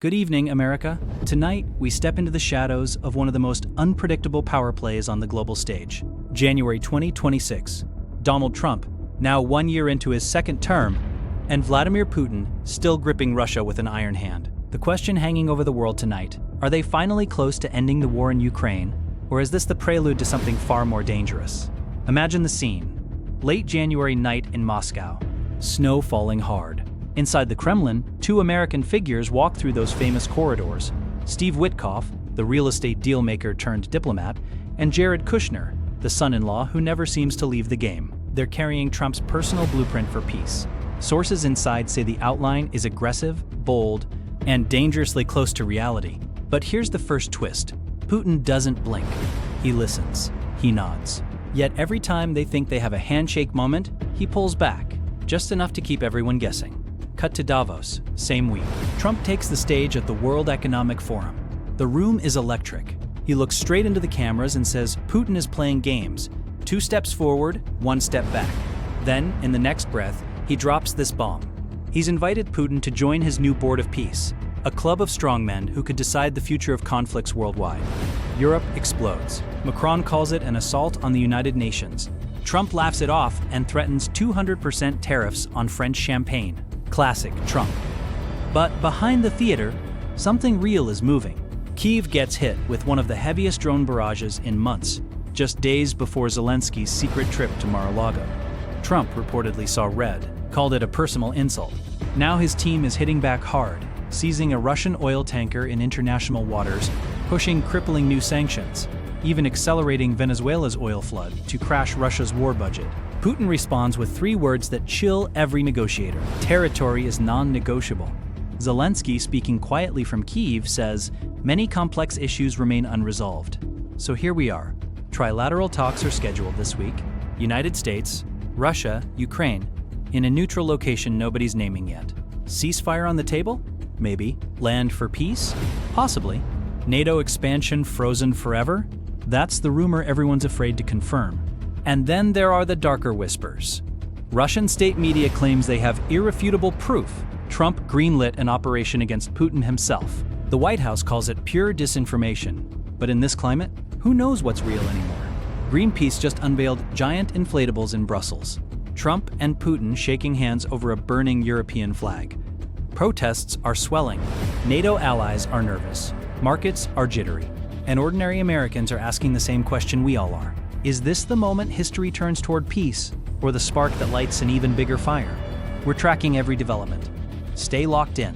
Good evening, America. Tonight, we step into the shadows of one of the most unpredictable power plays on the global stage. January 2026. Donald Trump, now 1 year into his second term, and Vladimir Putin, still gripping Russia with an iron hand. The question hanging over the world tonight, are they finally close to ending the war in Ukraine, or is this the prelude to something far more dangerous? Imagine the scene. Late January night in Moscow. Snow falling hard. Inside the Kremlin, two American figures walk through those famous corridors. Steve Witkoff, the real estate dealmaker turned diplomat, and Jared Kushner, the son-in-law who never seems to leave the game. They're carrying Trump's personal blueprint for peace. Sources inside say the outline is aggressive, bold, and dangerously close to reality. But here's the first twist. Putin doesn't blink. He listens. He nods. Yet every time they think they have a handshake moment, he pulls back, just enough to keep everyone guessing. Cut to Davos, same week. Trump takes the stage at the World Economic Forum. The room is electric. He looks straight into the cameras and says Putin is playing games. 2 steps forward, 1 step back. Then, in the next breath, he drops this bomb. He's invited Putin to join his new Board of Peace, a club of strongmen who could decide the future of conflicts worldwide. Europe explodes. Macron calls it an assault on the United Nations. Trump laughs it off and threatens 200% tariffs on French champagne. Classic Trump. But behind the theater, something real is moving. Kyiv gets hit with one of the heaviest drone barrages in months, just days before Zelensky's secret trip to Mar-a-Lago. Trump reportedly saw red, called it a personal insult. Now his team is hitting back hard, seizing a Russian oil tanker in international waters, pushing crippling new sanctions, even accelerating Venezuela's oil flood to crash Russia's war budget. Putin responds with 3 words that chill every negotiator. Territory is non-negotiable. Zelensky, speaking quietly from Kyiv, says, many complex issues remain unresolved. So here we are. Trilateral talks are scheduled this week. United States, Russia, Ukraine, in a neutral location nobody's naming yet. Ceasefire on the table? Maybe. Land for peace? Possibly. NATO expansion frozen forever? That's the rumor everyone's afraid to confirm. And then there are the darker whispers. Russian state media claims they have irrefutable proof Trump greenlit an operation against Putin himself. The White House calls it pure disinformation. But in this climate, who knows what's real anymore? Greenpeace just unveiled giant inflatables in Brussels. Trump and Putin shaking hands over a burning European flag. Protests are swelling. NATO allies are nervous. Markets are jittery. And ordinary Americans are asking the same question we all are. Is this the moment history turns toward peace, or the spark that lights an even bigger fire? We're tracking every development. Stay locked in.